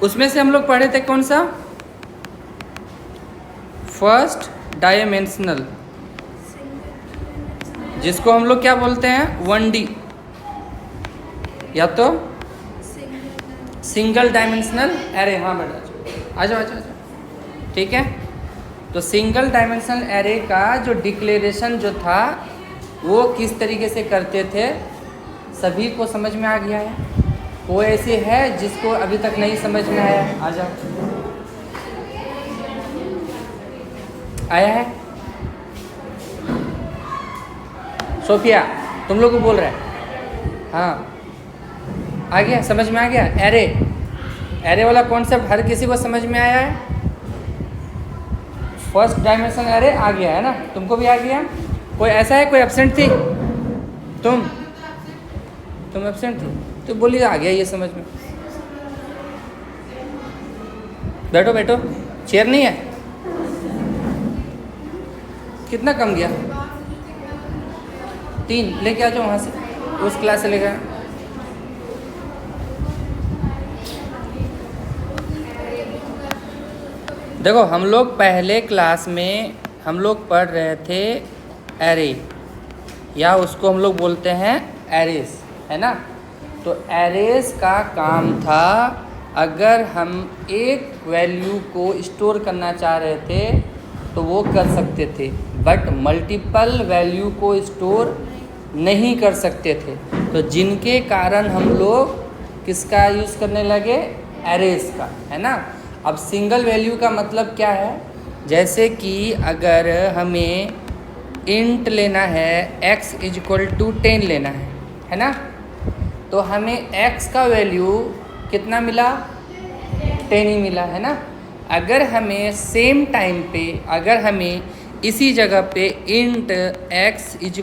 उसमें से हम लोग पढ़े थे कौन सा, फर्स्ट डायमेंशनल, जिसको हम लोग क्या बोलते हैं 1D, या तो सिंगल डायमेंशनल एरे। हाँ बेटा आ जाओ आ जाओ आ जाओ, ठीक है। तो सिंगल डायमेंशनल एरे का जो डिक्लेरेशन जो था वो किस तरीके से करते थे, सभी को समझ में आ गया है? वो ऐसे है जिसको अभी तक नहीं समझ में आया है? आ जाओ, आया है? सोफिया तुम लोग को बोल रहा है, हाँ आ गया, समझ में आ गया? एरे, एरे वाला कॉन्सेप्ट हर किसी को समझ में आया है? फर्स्ट डायमेंशन एरे आ गया है ना, तुमको भी आ गया? कोई ऐसा है, कोई एब्सेंट थी? तुम एब्सेंट थी तो बोलिए आ गया ये समझ में। बैठो बैठो, चेयर नहीं है? कितना कम गया? 3 लेके आ जाओ वहाँ से, उस क्लास से लेकर। देखो हम लोग पहले क्लास में हम लोग पढ़ रहे थे एरे, या उसको हम लोग बोलते हैं एरेस, है ना। तो एरेस का काम था, अगर हम एक वैल्यू को स्टोर करना चाह रहे थे तो वो कर सकते थे, बट मल्टीपल वैल्यू को स्टोर नहीं कर सकते थे। तो जिनके कारण हम लोग किसका यूज़ करने लगे, एरेस का, है ना। अब सिंगल वैल्यू का मतलब क्या है, जैसे कि अगर हमें इंट लेना है x = 10 लेना है ना, तो हमें x का वैल्यू कितना मिला, 10 ही मिला, है ना। अगर हमें सेम टाइम पे, अगर हमें इसी जगह पे इंट x =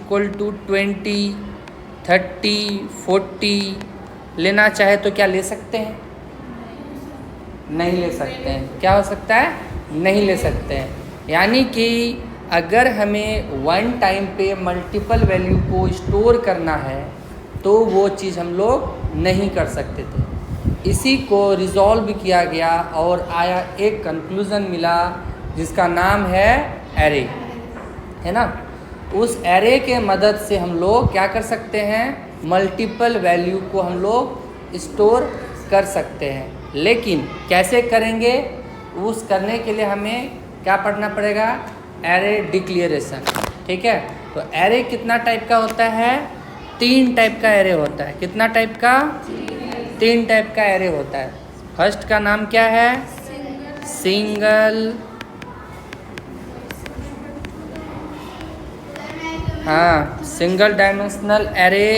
20, 30, 40 लेना चाहे तो क्या ले सकते हैं? नहीं ले सकते हैं। क्या हो सकता है? नहीं ले सकते हैं। यानी कि अगर हमें वन टाइम पे मल्टीपल वैल्यू को स्टोर करना है तो वो चीज़ हम लोग नहीं कर सकते थे। इसी को रिजॉल्व किया गया और आया एक कंक्लूज़न मिला जिसका नाम है एरे, है ना। उस एरे के मदद से हम लोग क्या कर सकते हैं, मल्टीपल वैल्यू को हम लोग स्टोर कर सकते हैं। लेकिन कैसे करेंगे, उस करने के लिए हमें क्या पढ़ना पड़ेगा, एरे डिक्लेरेशन, ठीक है। तो एरे कितना टाइप का होता है, 3 टाइप का एरे होता है। कितना टाइप का? 3 टाइप का एरे होता है। फर्स्ट का नाम क्या है, सिंगल, हाँ सिंगल डायमेंशनल एरे।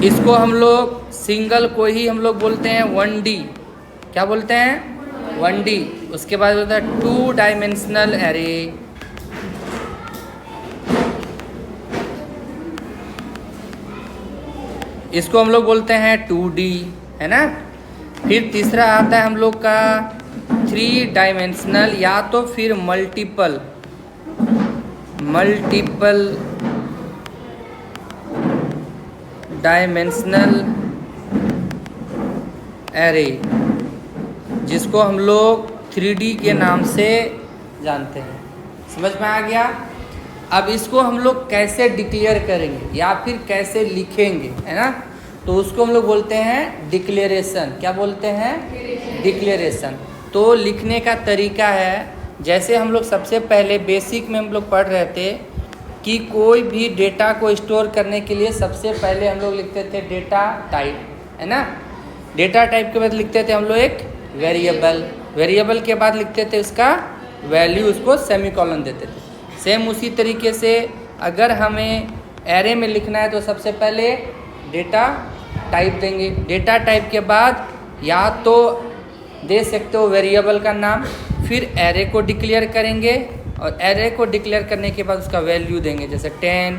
इसको हम लोग सिंगल को ही हम लोग बोलते हैं 1D। क्या बोलते हैं? 1D। उसके बाद होता है 2 डायमेंशनल एरे, इसको हम लोग बोलते हैं 2D, है ना। फिर तीसरा आता है हम लोग का 3 डायमेंशनल, या तो फिर मल्टीपल डायमेंशनल एरे, जिसको हम लोग 3D के नाम से जानते हैं। समझ में आ गया? अब इसको हम लोग कैसे डिक्लेयर करेंगे या फिर कैसे लिखेंगे, है ना, तो उसको हम लोग बोलते हैं डिक्लेरेशन। क्या बोलते हैं? डिक्लेरेशन। तो लिखने का तरीका है, जैसे हम लोग सबसे पहले बेसिक में हम लोग पढ़ रहे थे कि कोई भी डेटा को स्टोर करने के लिए सबसे पहले हम लोग लिखते थे डेटा टाइप, है ना। डेटा टाइप के बाद लिखते थे हम लोग एक वेरिएबल, वेरिएबल के बाद लिखते थे उसका वैल्यू, उसको सेमीकोलन देते थे। सेम उसी तरीके से अगर हमें एरे में लिखना है तो सबसे पहले डेटा टाइप देंगे। डेटा टाइप के बाद या तो दे सकते हो वेरिएबल का नाम, फिर एरे को डिक्लेयर करेंगे और एरे को डिक्लेयर करने के बाद उसका वैल्यू देंगे, जैसे 10,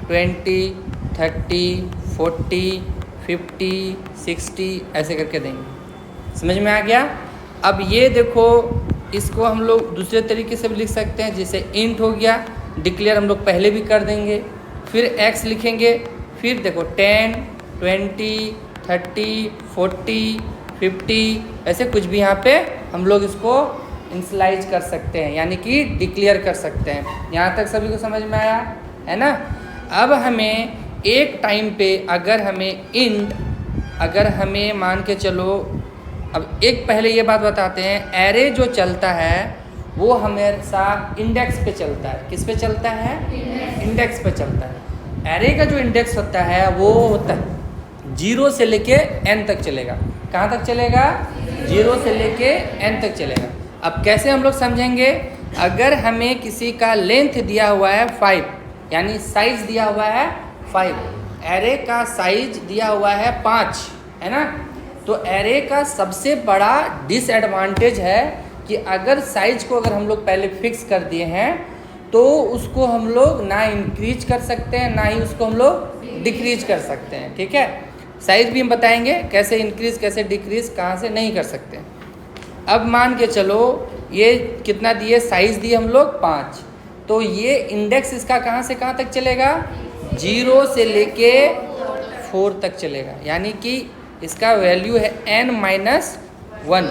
20, 30, 40, 50, 60 ऐसे करके देंगे। समझ में आ गया? अब ये देखो, इसको हम लोग दूसरे तरीके से भी लिख सकते हैं, जैसे इंट हो गया, डिक्लेयर हम लोग पहले भी कर देंगे, फिर x लिखेंगे, फिर देखो 10, 20, 30, 40, 50 ऐसे कुछ भी यहाँ पे हम लोग इसको इनिशियलाइज कर सकते हैं, यानी कि डिक्लेयर कर सकते हैं। यहाँ तक सभी को समझ में आया है ना। अब हमें एक टाइम पे अगर हमें मान के चलो, अब एक पहले ये बात बताते हैं, एरे जो चलता है वो हमेशा इंडेक्स पे चलता है। किस पे चलता है? इंडेक्स पे चलता है। एरे का जो इंडेक्स होता है वो होता है 0 से लेके n तक चलेगा। कहाँ तक चलेगा? 0 से लेके n तक चलेगा। अब कैसे हम लोग समझेंगे? अगर हमें किसी का लेंथ दिया हुआ है 5, यानी साइज दिया हुआ है 5, एरे का साइज दिया हुआ है 5, है ना। तो एरे का सबसे बड़ा डिसएडवांटेज है कि अगर साइज को अगर हम लोग पहले फिक्स कर दिए हैं तो उसको हम लोग ना इंक्रीज कर सकते हैं ना ही उसको हम लोग डिक्रीज कर सकते हैं। ठीक है, साइज भी हम बताएंगे कैसे इंक्रीज कैसे डिक्रीज कहाँ से नहीं कर सकते। अब मान के चलो ये कितना दिए, साइज दिए हम लोग 5, तो ये इंडेक्स इसका कहाँ से कहाँ तक चलेगा? 0 से लेके 4 तक चलेगा, यानी कि इसका वैल्यू है n-1।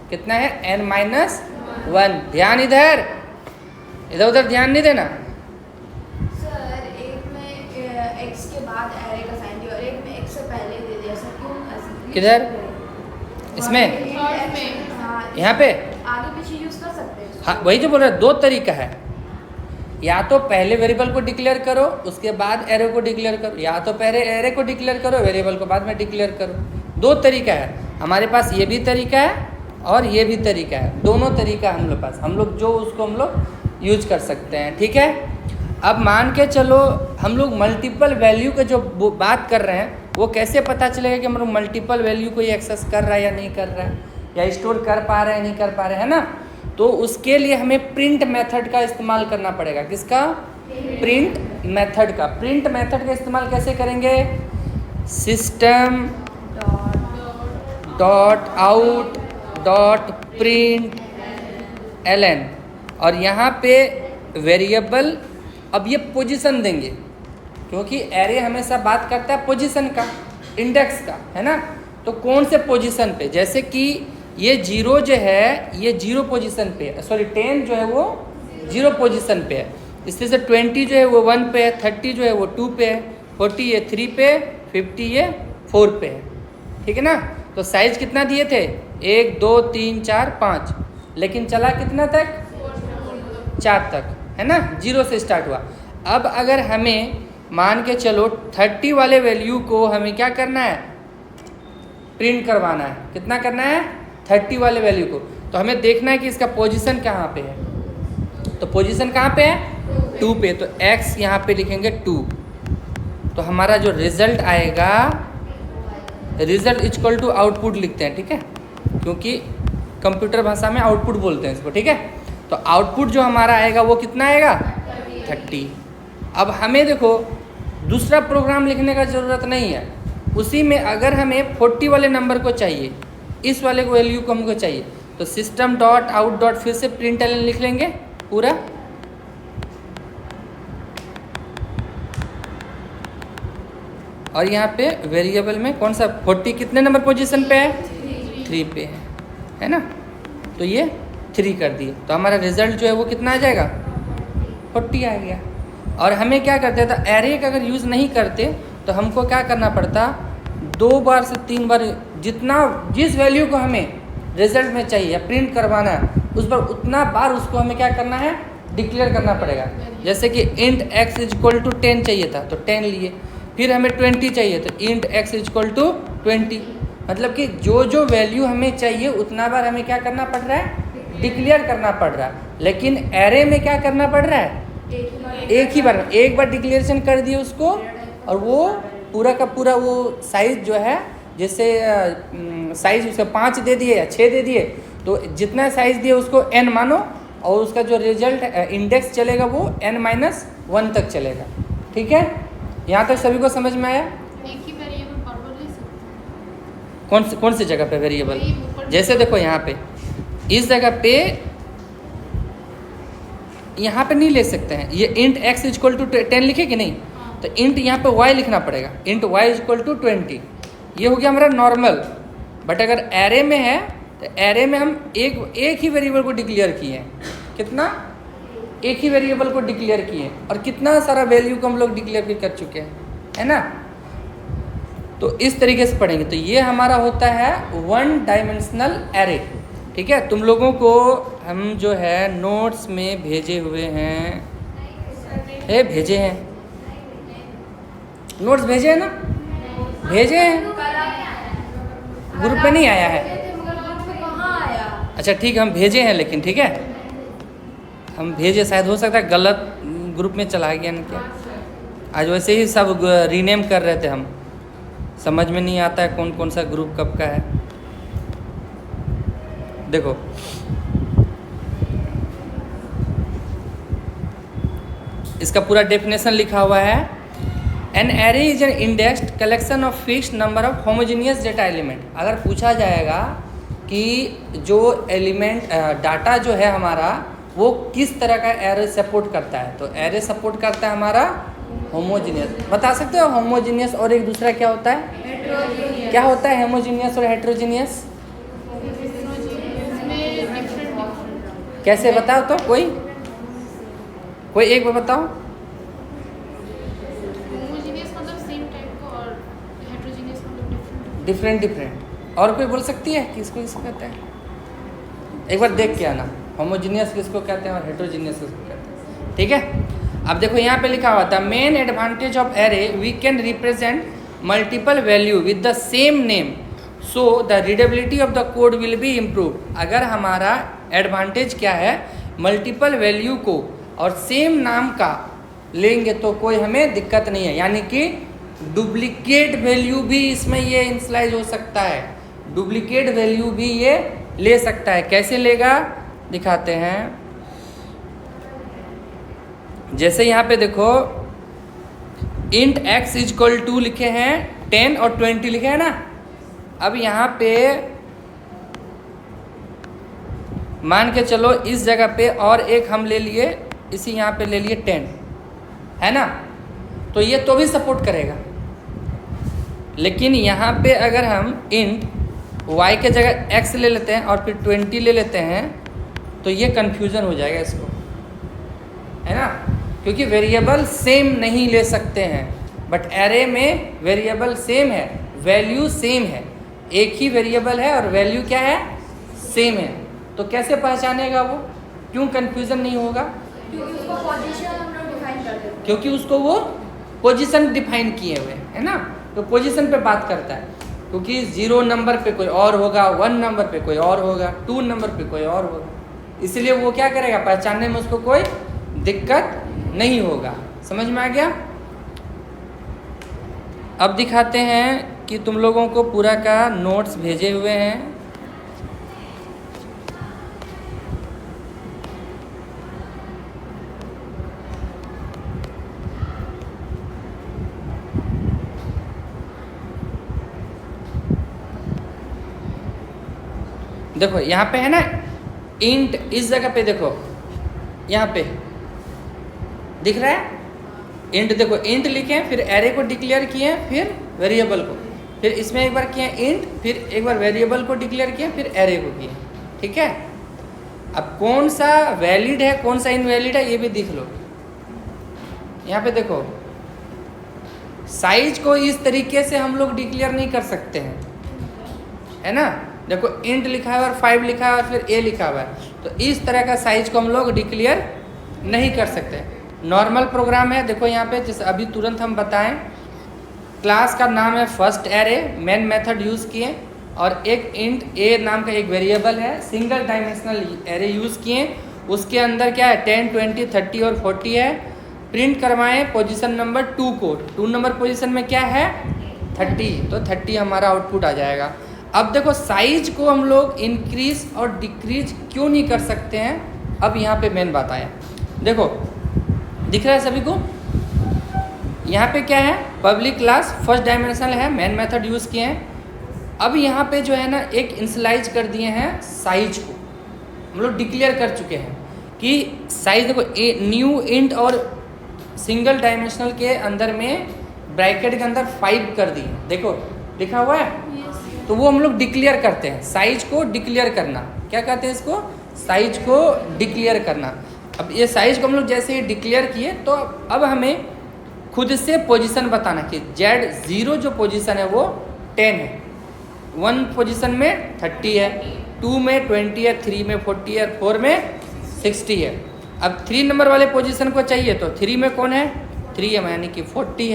कितना है? n-1। ध्यान इधर उधर ध्यान नहीं देना। सर एक में x के बाद एरे का साइन दिया और एक में x से पहले दे दिया, सर क्यों? किधर? इसमें? हाँ, यहाँ पे आगे पीछे यूज कर सकते हैं। हाँ, वही जो बोल रहा है, 2 तरीका है। या तो पहले वेरिएबल को डिक्लेयर करो उसके बाद एरे को डिक्लेयर करो, या तो पहले एरे को डिक्लेयर करो वेरिएबल को बाद में डिक्लेयर करो। 2 तरीका है हमारे पास, ये भी तरीका है और ये भी तरीका है। दोनों तरीका हम लोग पास, हम लोग जो उसको हम लोग यूज कर सकते हैं। ठीक है, अब मान के चलो हम लोग मल्टीपल वैल्यू का जो बात कर रहे हैं वो कैसे पता चलेगा कि हम लोग मल्टीपल वैल्यू को ये एक्सेस कर रहा है या नहीं कर रहा है, या स्टोर कर पा रहे हैं नहीं कर पा रहे हैं ना। तो उसके लिए हमें प्रिंट मेथड का इस्तेमाल करना पड़ेगा। किसका? प्रिंट मेथड का। प्रिंट मेथड का इस्तेमाल कैसे करेंगे? System dot out dot print ln, और यहाँ पे वेरिएबल, अब ये पोजीशन देंगे क्योंकि एरे हमेशा बात करता है पोजीशन का, इंडेक्स का, है ना। तो कौन से पोजीशन पे, जैसे कि ये 0 जो है ये 0 पोजीशन पे है, सॉरी 10 जो है वो 0 पोजीशन पे है। इसलिए से 20 जो है वो 1 पे है, 30 जो है वो 2 पे है, 40 ये 3 पे, 50 ये 4 पे है। ठीक है ना। तो साइज कितना दिए थे? 1 2 3 4 5, लेकिन चला कितना तक? 4 तक, है ना। 0 से स्टार्ट हुआ। अब अगर हमें मान के चलो 30 वाले वैल्यू को हमें क्या करना है? प्रिंट करवाना है। कितना करना है? 30 वाले वैल्यू को। तो हमें देखना है कि इसका पोजीशन कहाँ पे है। तो पोजीशन कहाँ पे है? 2 पे। तो x यहाँ पे लिखेंगे 2। तो हमारा जो रिजल्ट आएगा, रिजल्ट इक्वल टू आउटपुट लिखते हैं, ठीक है, क्योंकि कंप्यूटर भाषा में आउटपुट बोलते हैं इसको। ठीक है, तो आउटपुट जो हमारा आएगा वो कितना आएगा? 30। अब हमें देखो दूसरा प्रोग्राम लिखने का ज़रूरत नहीं है। उसी में अगर हमें 40 वाले नंबर को चाहिए, इस वाले को वैल्यू को हमको चाहिए, तो सिस्टम डॉट आउट डॉट फिर से प्रिंट ln लिख लेंगे पूरा। और यहाँ पे वेरिएबल में कौन सा 40 कितने नंबर पोजीशन पे है? 3 पे है ना। तो ये 3 कर दिए, तो हमारा रिजल्ट जो है वो कितना आ जाएगा? 40 आ गया। और हमें क्या करते थे, एरे का अगर यूज़ नहीं करते तो हमको क्या करना पड़ता? 2 बार से 3 बार जिस वैल्यू को हमें रिजल्ट में चाहिए प्रिंट करवाना है उस पर उतना बार उसको हमें क्या करना है? डिक्लेयर करना पड़ेगा। जैसे कि इंट x इक्वल टू 10 चाहिए था तो 10 लिए, फिर हमें 20 चाहिए तो इंट x इक्वल टू 20। मतलब कि जो जो वैल्यू हमें चाहिए उतना बार हमें क्या करना पड़ रहा है? डिक्लेयर करना पड़ रहा है। लेकिन एरे में क्या करना पड़ रहा है? एक ही बार, एक बार डिक्लेरेशन कर दिए उसको, और वो पूरा का पूरा वो साइज जो है, जैसे साइज उसका 5 दे दिए या 6 दे दिए, तो जितना साइज दिए उसको n मानो, और उसका जो रिजल्ट इंडेक्स चलेगा वो n-1 तक चलेगा। ठीक है, यहाँ तक सभी को समझ में आया? एक ही वेरिएबल बार-बार ले सकते हैं। कौन सी जगह पे वेरिएबल? जैसे देखो यहाँ पे इस जगह पे, यहाँ पे नहीं ले सकते हैं। ये इंट x इक्वल टू 10 लिखे कि नहीं? तो इंट यहाँ पे y लिखना पड़ेगा, इंट y इक्वल टू 20। ये हो गया हमारा नॉर्मल। बट अगर एरे में है तो एरे में हम एक ही वेरिएबल को डिक्लेयर किए हैं। कितना? एक ही वेरिएबल को डिक्लेयर किए हैं और कितना सारा वैल्यू को हम लोग डिक्लेयर कर चुके हैं, है ना। तो इस तरीके से पढ़ेंगे। तो ये हमारा होता है वन डायमेंशनल एरे। ठीक है, तुम लोगों को हम जो है नोट्स में भेजे हुए हैं, भेजे हैं नोट्स भेजे हैं ना, भेजे हैं, ग्रुप पे नहीं आया है। कहाँ आया? अच्छा ठीक, हम भेजे हैं, लेकिन ठीक है हम भेजे, शायद हो सकता है गलत ग्रुप में चला गया ना क्या। आज वैसे ही सब रीनेम कर रहे थे हम, समझ में नहीं आता है कौन कौन सा ग्रुप कब का है। देखो इसका पूरा डेफिनेशन लिखा हुआ है। An array is an indexed collection of fixed number of homogeneous data element. अगर पूछा जाएगा कि जो एलिमेंट डाटा जो है हमारा वो किस तरह का एरे सपोर्ट करता है, तो एरे सपोर्ट करता है हमारा होमोजेनियस। बता सकते हो होमोजेनियस और एक दूसरा क्या होता है? क्या होता है होमोजेनियस और हेट्रोजेनियस? कैसे बताओ तो, कोई एक बार बताओ। होमोजेनियस मतलब सेम टाइप का और हेटेरोजेनियस मतलब डिफरेंट। और कोई बोल सकती है किसको कहते हैं? एक बार देख के आना, होमोजेनियस किसको कहते हैं और हेट्रोजेनियस किसको कहते हैं। ठीक है, अब देखो यहाँ पे लिखा हुआ था main advantage of array we can represent multiple value with the same name so the readability of the code will be improve. अगर हमारा एडवांटेज क्या है, मल्टीपल वैल्यू को और सेम नाम का लेंगे तो कोई हमें दिक्कत नहीं है। यानी कि डुप्लीकेट वैल्यू भी इसमें ये इनिशियलाइज हो सकता है, डुप्लीकेट वैल्यू भी ये ले सकता है। कैसे लेगा दिखाते हैं। जैसे यहाँ पे देखो इंट x इजक्वल टू लिखे हैं 10 और 20 लिखे हैं ना। अब यहाँ पे मान के चलो इस जगह पे और एक हम ले लिए, इसी यहाँ पे ले लिए 10, है ना, तो ये तो भी सपोर्ट करेगा। लेकिन यहाँ पे अगर हम इंट y के जगह x ले लेते हैं और फिर 20 ले लेते हैं तो ये कन्फ्यूज़न हो जाएगा इसको, है ना, क्योंकि वेरिएबल सेम नहीं ले सकते हैं। बट एरे में वेरिएबल सेम है, वैल्यू सेम है, एक ही वेरिएबल है और वैल्यू क्या है, सेम है। तो कैसे पहचानेगा वो, क्यों कन्फ्यूज़न नहीं होगा? क्योंकि उसको पोजीशन हम लोग डिफाइन कर देते हैं। क्योंकि उसको वो पोजीशन डिफाइन किए हुए है ना, तो पोजीशन पे बात करता है। क्योंकि 0 नंबर पे कोई और होगा, 1 नंबर पे कोई और होगा, 2 नंबर पे कोई और होगा, इसलिए वो क्या करेगा, पहचानने में उसको कोई दिक्कत नहीं होगा। समझ में आ गया? अब दिखाते हैं कि तुम लोगों को पूरा का नोट्स भेजे हुए हैं। देखो यहाँ पे है ना इंट, इस जगह पे देखो यहाँ पे दिख रहा है इंट। देखो इंट लिखे हैं, फिर एरे को डिक्लेयर किए हैं, फिर वेरिएबल को, फिर इसमें एक बार किए इंट, फिर एक बार वेरिएबल को डिक्लेयर किए, फिर एरे को किए। ठीक है, अब कौन सा वैलिड है कौन सा इनवैलिड है ये भी देख लो। यहाँ पे देखो साइज को इस तरीके से हम लोग डिक्लेयर नहीं कर सकते हैं, है ना। देखो इंट लिखा है और 5 लिखा है और फिर ए लिखा हुआ है, तो इस तरह का साइज को हम लोग डिक्लेयर नहीं कर सकते। नॉर्मल प्रोग्राम है, देखो यहाँ पे जैसे अभी तुरंत हम बताएं, क्लास का नाम है first array, main method use किए और एक इंट ए नाम का एक वेरिएबल है, सिंगल डायमेंशनल एरे यूज़ किए। उसके अंदर क्या है 10, 20, 30 और 40 है। प्रिंट करवाएं पोजीशन नंबर 2 को, 2 नंबर पोजीशन में क्या है 30, तो 30 हमारा आउटपुट आ जाएगा। अब देखो साइज को हम लोग इंक्रीज और डिक्रीज क्यों नहीं कर सकते हैं, अब यहाँ पे मेन बात आया। देखो दिख रहा है सभी को, यहाँ पे क्या है पब्लिक क्लास फर्स्ट डायमेंशनल है, मेन मेथड यूज़ किए हैं। अब यहाँ पे जो है ना एक इनिशियलाइज कर दिए हैं साइज को, हम लोग डिक्लेयर कर चुके हैं कि साइज देखो न्यू इंट और सिंगल डायमेंशनल के अंदर में ब्रैकेट के अंदर 5 कर दिए। देखो लिखा हुआ है, Yes. तो वो हम लोग डिक्लेयर करते हैं। साइज को डिक्लेयर करना, क्या कहते हैं इसको? साइज को डिक्लेयर करना। अब ये साइज को हम लोग जैसे ही डिक्लेयर किए तो अब हमें खुद से पोजीशन बताना कि Z0 जो पोजीशन है वो 10 है, 1 पोजीशन में 30 है, 2 में 20 है, 3 में 40 है, 4 में 60 है। अब 3 नंबर वाले पोजीशन को चाहिए तो 3 में कौन है? 3 है, यानी कि 40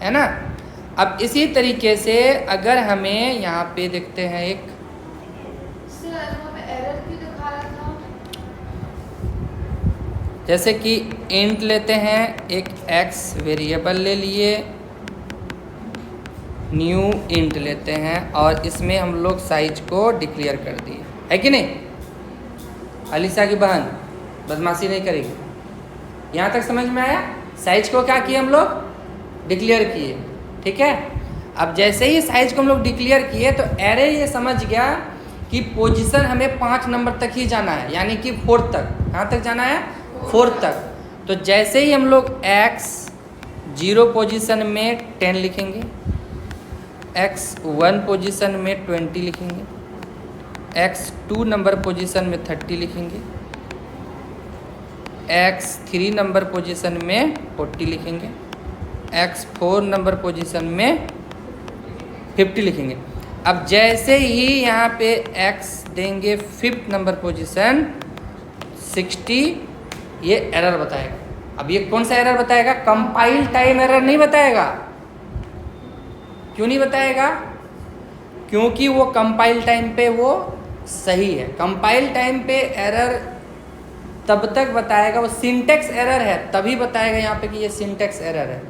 है ना। अब इसी तरीके से अगर हमें यहाँ पे देखते हैं एक, सर वहाँ पे एरर क्यों दिखा रहा था? जैसे कि इंट लेते हैं, एक x वेरिएबल ले लिए, न्यू इंट लेते हैं और इसमें हम लोग साइज को डिक्लेयर कर दिए, है कि नहीं? अलीसा की बहन बदमाशी नहीं करेगी। यहाँ तक समझ में आया? साइज को क्या किए हम लोग? डिक्लेयर किए, ठीक है। अब जैसे ही साइज को हम लोग डिक्लेयर किए तो एरे ये समझ गया कि पोजीशन हमें 5 नंबर तक ही जाना है, यानी कि 4 तक। कहाँ तक जाना है? 4 तक। तो जैसे ही हम लोग x0 पोजीशन में 10 लिखेंगे, x1 पोजीशन में 20 लिखेंगे, x2 नंबर पोजीशन में 30 लिखेंगे, x3 नंबर पोजीशन में 40 लिखेंगे, x4 नंबर पोजीशन में 50 लिखेंगे। अब जैसे ही यहाँ पे x देंगे 5th नंबर पोजीशन 60, ये एरर बताएगा। अब ये कौन सा एरर बताएगा? कंपाइल टाइम एरर नहीं बताएगा। क्यों नहीं बताएगा? क्योंकि वो कंपाइल टाइम पे वो सही है। कंपाइल टाइम पे एरर तब तक बताएगा, वो सिंटेक्स एरर है तभी बताएगा यहाँ पे कि ये सिंटेक्स एरर है।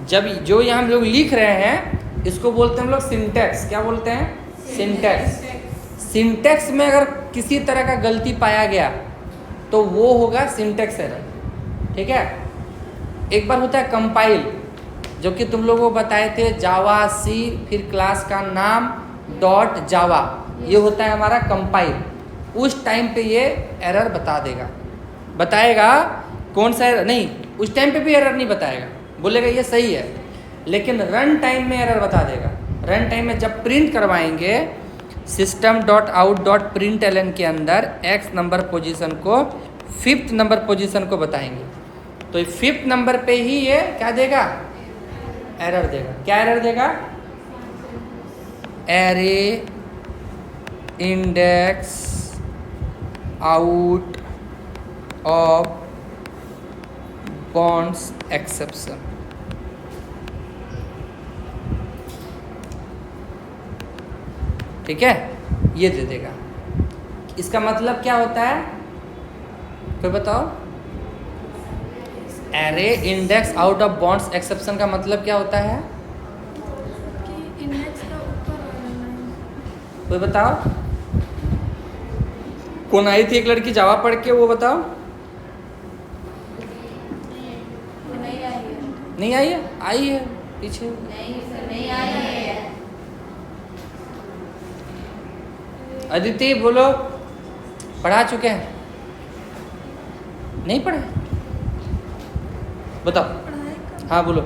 जब जो यहाँ हम लोग लिख रहे हैं इसको बोलते हैं हम लोग सिंटेक्स। क्या बोलते हैं? सिंटेक्स। सिंटेक्स में अगर किसी तरह का गलती पाया गया तो वो होगा सिंटेक्स एरर, ठीक है। एक बार होता है कंपाइल, जो कि तुम लोगों को बताए थे, जावा सी फिर क्लास का नाम डॉट जावा, ये होता है हमारा कंपाइल। उस टाइम पे ये एरर बता देगा, बताएगा कौन सा एरर नहीं, उस टाइम पे भी एरर नहीं बताएगा, बोलेगा ये सही है, लेकिन रन टाइम में एरर बता देगा। रन टाइम में जब प्रिंट करवाएंगे system.out.println के अंदर x नंबर पोजीशन को 5th नंबर पोजीशन को बताएंगे, तो 5th नंबर पे ही ये क्या देगा? एरर देगा। क्या एरर देगा? Array index out of bonds exception. ठीक है, ये दे देगा। इसका मतलब क्या होता है, कोई बताओ? Array index out of bonds exception का मतलब क्या होता है? कि इंडेक्स का ऊपर वाला लाइन। कोई बताओ? कौन आई थी एक लड़की जावा पढ़ के, वो बताओ। नहीं आई है। नहीं आई है? आई है पीछे। नहीं सर, नहीं आई है। अदिति बोलो, पढ़ा चुके हैं? नहीं पढ़े? बताओ। पढ़ाई का हाँ बोलो,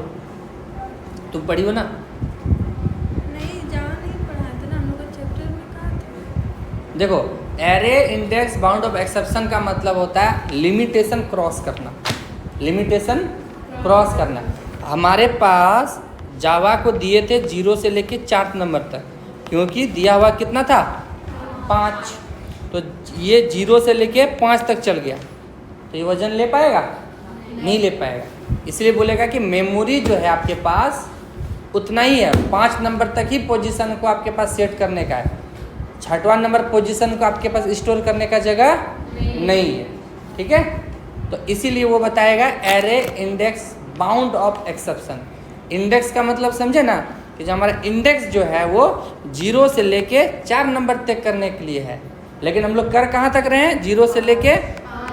तुम पढ़ी हो ना? नहीं, जावा नहीं पढ़ा था ना हम लोग, चैप्टर में कहा था। देखो, array index bound of exception का मतलब होता है लिमिटेशन क्रॉस करना। लिमिटेशन क्रॉस करना। हमारे पास जावा को दिए थे 0 से लेके 4 नंबर तक, क्योंकि दिया हुआ कितना था? 5। तो ये 0 से लेके 5 तक चल गया, तो ये वजन ले पाएगा? नहीं ले पाएगा। इसलिए बोलेगा कि मेमोरी जो है आपके पास उतना ही है, 5 नंबर तक ही पोजीशन को आपके पास सेट करने का है। 6वां नंबर पोजीशन को आपके पास स्टोर करने का जगह नहीं है, ठीक है। तो इसीलिए वो बताएगा array index bound of exception. Index का मतलब समझे ना, कि जो हमारा इंडेक्स जो है वो 0 से लेके 4 नंबर तक करने के लिए है, लेकिन हम लोग कर कहाँ तक रहे हैं? 0 से लेके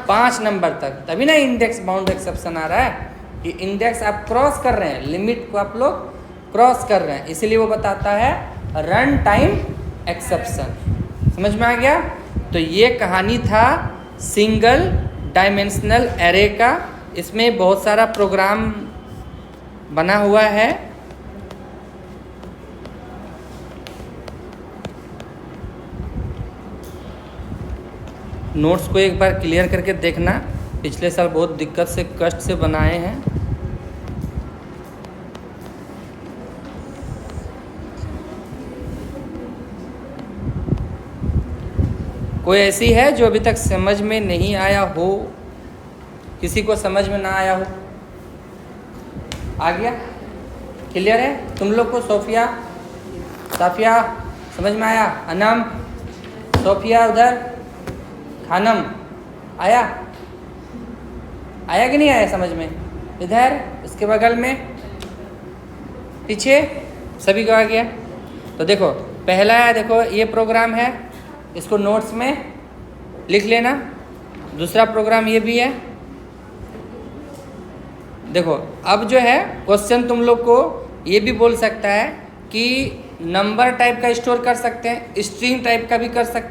5 नंबर तक। तभी ना इंडेक्स बाउंड एक्सेप्शन आ रहा है कि इंडेक्स आप क्रॉस कर रहे हैं, लिमिट को आप लोग क्रॉस कर रहे हैं, इसीलिए वो बताता है रन टाइम एक्सेप्शन। समझ में आ गया? तो ये कहानी था सिंगल डायमेंशनल एरे का। इसमें बहुत सारा प्रोग्राम बना हुआ है, नोट्स को एक बार क्लियर करके देखना। पिछले साल बहुत दिक्कत से कष्ट से बनाए हैं। कोई ऐसी है जो अभी तक समझ में नहीं आया हो? किसी को समझ में ना आया हो? आ गया? क्लियर है तुम लोग को? सोफिया, साफिया समझ में आया? अनम, सोफिया, उधर खानम आया? आया कि नहीं आया समझ में? इधर इसके बगल में, पीछे सभी को आ गया? तो देखो पहला है, देखो ये प्रोग्राम है, इसको नोट्स में लिख लेना। दूसरा प्रोग्राम ये भी है। देखो अब जो है क्वेश्चन तुम लोग को ये भी बोल सकता है कि नंबर टाइप का स्टोर कर सकते हैं, स्ट्रिंग टाइप का भी कर सकते हैं।